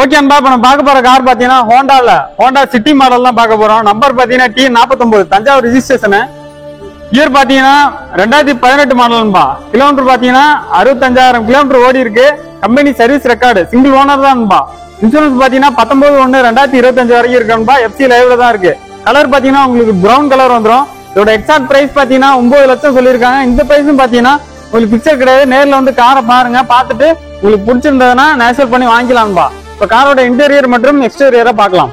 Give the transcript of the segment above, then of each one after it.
Okay அன்பா, இப்ப நம்ம பார்க்க போற கார் பாத்தீங்கன்னா ஹோண்டா சிட்டி மாடல் தான் பார்க்க போறோம். நம்பர் பாத்தீங்கன்னா T49 தஞ்சாவூர் ரிஜிஸ்ட்ரேஷன். இயர் பாத்தீங்கன்னா 2018 மாடல்பா. கிலோமீட்டர் பாத்தீங்கன்னா 65,000 கிலோமீட்டர் ஓடி இருக்கு. Company service record, single owner தான்பா. இன்சூரன்ஸ் பாத்தீங்கன்னா 19/1/2025 வரைக்கும் இருக்குன்பா. எஃப்சி லைவ்ல தான் இருக்கு. கலர் பாத்தீங்கன்னா உங்களுக்கு பிரவுன் கலர் வந்துடும். இதோட எக்ஸாக்ட் பிரைஸ் பாத்தீங்கன்னா 9 லட்சம் சொல்லியிருக்காங்க. இந்த பிரைஸும் பாத்தீங்கன்னா உங்களுக்கு பிக்சர் கிடையாது. நேர்ல வந்து காரை பாருங்க, பார்த்துட்டு உங்களுக்கு பிடிச்சிருந்ததுன்னா நேஷனல் பண்ணி வாங்கிக்கலாம்பா. இப்ப காரோட இன்டீரியர் மற்றும் எக்ஸ்டீரியரை பார்க்கலாம்.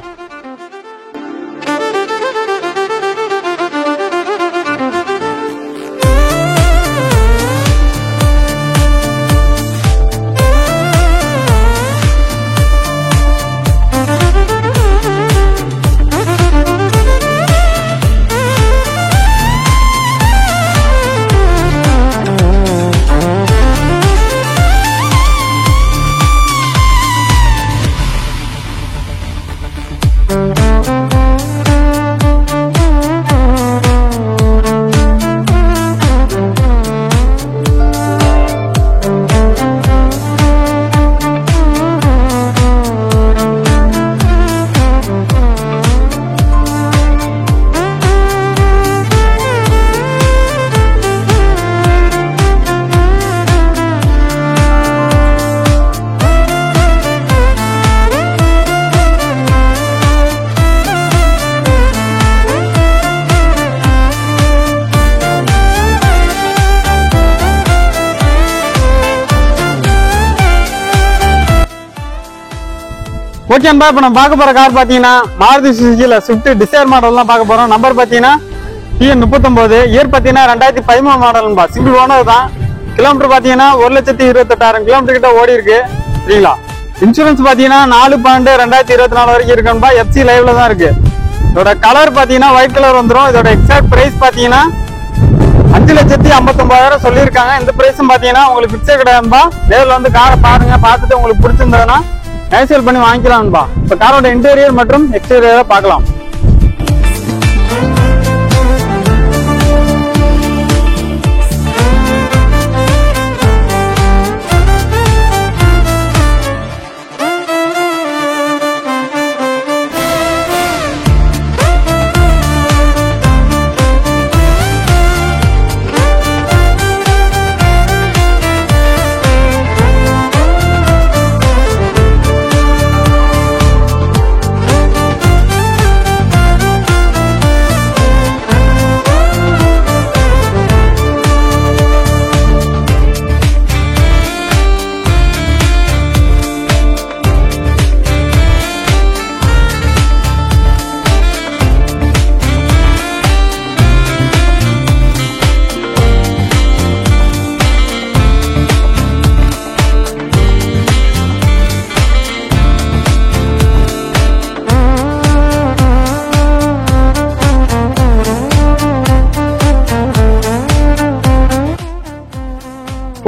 ஓகே அன்பா, இப்ப நம்ம பார்க்க போற கார் பாத்தீங்கன்னா மாருதி சுசுகில ஸ்விஃப்ட் டிசைர் மாடல் தான் பார்க்க போறோம். நம்பர் பாத்தீங்கன்னா T39. இயர் பாத்தீங்கன்னா 2013 மாடல்பா. சிங்கிள் ஓனர் தான். கிலோமீட்டர் பாத்தீங்கன்னா 1,28,000 கிலோமீட்டர் கிட்ட ஓடி இருக்கு. சரிங்களா? இன்சூரன்ஸ் பாத்தீங்கன்னா 4/2/2024 வரைக்கும் இருக்குன்பா. எஃப்சி லைவ்ல தான் இருக்கு. இதோட கலர் பாத்தீங்கன்னா ஒயிட் கலர் வந்துடும். இதோட எக்ஸாக்ட் பிரைஸ் பாத்தீங்கன்னா 5,59,000 சொல்லியிருக்காங்க. இந்த பிரைஸும் பாத்தீங்கன்னா உங்களுக்கு பிக்சர் கிடையாதுபா. நேரில் வந்து காரை பாருங்க, பார்த்துட்டு உங்களுக்கு பிடிச்சிருந்ததுன்னா நேஷனல் பண்ணி வாங்கிக்கலாம்பா. இப்ப காரோட இன்டீரியர் மற்றும் எக்ஸ்டீரியரை பார்க்கலாம்.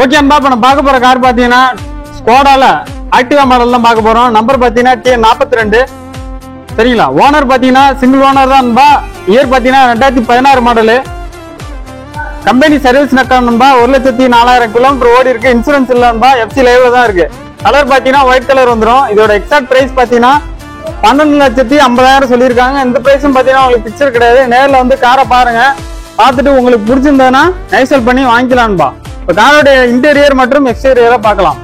ஓகே அன்பா, இப்ப நம்ம பார்க்க போற கார் பாத்தீங்கன்னா ஸ்கோடால ஆக்டிவா மாடல் தான் பார்க்க போறோம். நம்பர் பாத்தீங்கன்னா T42. சரிங்களா? ஓனர் பாத்தீங்கன்னா சிங்கிள் ஓனர் தான் அன்பா. இயர் பாத்தீங்கன்னா 2016 மாடலு. கம்பெனி சர்வீஸ் நக்கான்பா. 1,04,000 கிலோமீட்டர் ஓடி இருக்கு. இன்சூரன்ஸ் இல்லன்பா. எஃப்சி லைவ்ல தான் இருக்கு. கலர் பாத்தீங்கன்னா ஒயிட் கலர் வந்துடும். இதோட எக்ஸாக்ட் பிரைஸ் பாத்தீங்கன்னா 12,50,000 சொல்லியிருக்காங்க. இந்த பிரைஸும் பாத்தீங்கன்னா உங்களுக்கு பிக்சர் கிடையாது. நேரில் வந்து காரை பாருங்க, பார்த்துட்டு உங்களுக்கு பிடிச்சிருந்ததுன்னா நேஷனல் பண்ணி வாங்கிக்கலான்பா. இப்ப காரோட இன்டீரியர் மற்றும் எக்ஸ்டீரியரை பார்க்கலாம்.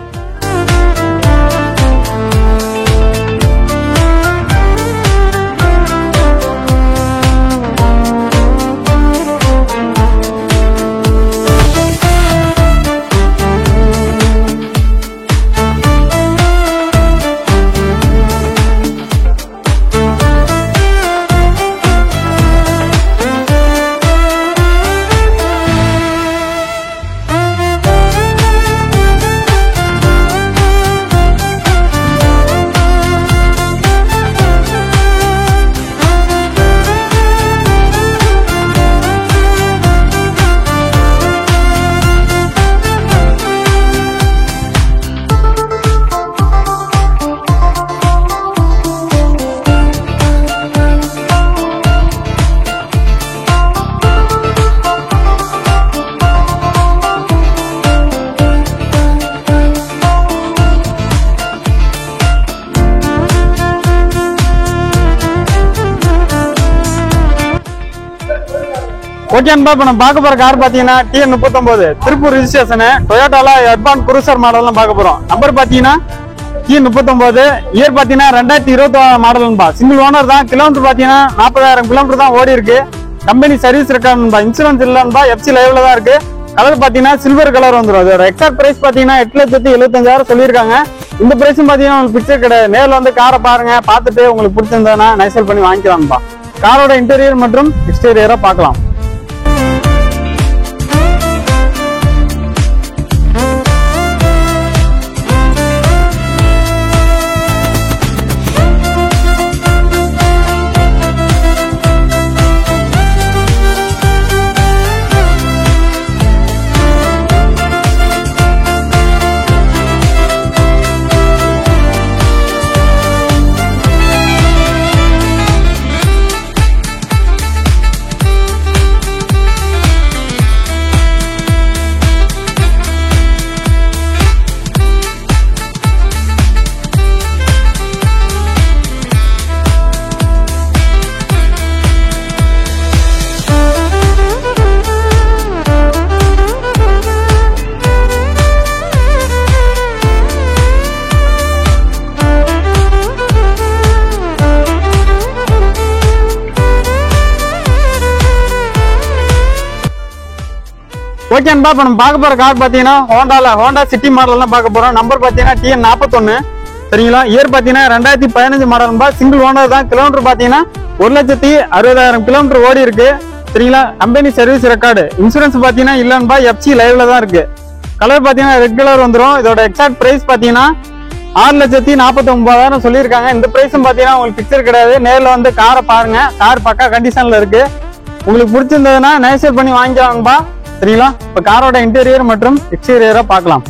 ஓகே நண்பா, இப்ப நம்ம பார்க்க போற கார் பாத்தீங்கன்னா TN 39 திருப்பூர் ரிஜிஸ்ட்ரேஷன் டொயோட்டால அட்வான்ஸ் குரூசர் மாடல் பார்க்க போறோம். நம்பர் பாத்தீங்கன்னா TN 39, இயர் பாத்தீங்கன்னா 2020 மாடல். சிங்கிள் ஓனர் தான். கிலோமீட்டர் பாத்தீங்கன்னா 40,000 கிலோமீட்டர் தான் ஓடி இருக்கு. கம்பெனி சர்வீஸ் இருக்கான்பா, இன்சூரன்ஸ் இல்லன்பா, FC லைவ்ல தான் இருக்கு. கலர் பாத்தீங்கன்னா சில்வர் கலர் வந்துடும். அதோட எக்ஸாக்ட் பிரைஸ் பாத்தீங்கன்னா 8,75,000 சொல்லியிருக்காங்க. இந்த பிரைஸும் பாத்தீங்கன்னா உங்களுக்கு பிக்சர் கிடையாது. நேரில் வந்து காரை பாருங்க, பார்த்துட்டு உங்களுக்கு பிடிச்சிருந்தா நைசல் பண்ணி வாங்கிக்கலாம்பா. காரோட இன்டீரியர் மற்றும் எக்ஸ்டீரியரா பார்க்கலாம். ஓகே நண்பா, இப்ப நம்ம பார்க்க போற கார் பாத்தீங்கன்னா ஹோண்டா சிட்டி மாடல் தான் பார்க்க போறோம். நம்பர் பாத்தீங்கன்னா TN 41 சரிங்களா. இயர் பாத்தீங்கன்னா 2015 மாடல். சிங்கிள் ஓனர் தான். கிலோமீட்டர் பாத்தீங்கன்னா 1,60,000 கிலோமீட்டர் ஓடி இருக்கு சரிங்களா. Company service record. இன்சூரன்ஸ் பாத்தீங்கன்னா இல்லன்பா, FC லைவ்ல தான் இருக்கு. கலர் பாத்தீங்கன்னா ரெட் கலர் வந்துடும். இதோட எக்ஸாக்ட் பிரைஸ் பாத்தீங்கன்னா 6,49,000 சொல்லியிருக்காங்க. இந்த பிரைஸும் பாத்தீங்கன்னா உங்களுக்கு பிக்சர் கிடையாது. நேரில் வந்து காரை பாருங்க. கார் பக்கா கண்டிஷன்ல இருக்கு. உங்களுக்கு பிடிச்சிருந்ததுன்னா நைசல் பண்ணி வாங்கிக்கலாங்கப்பா சரிங்களா. இப்ப காரோட இன்டீரியர் மற்றும் எக்ஸ்டீரியரா பார்க்கலாம்.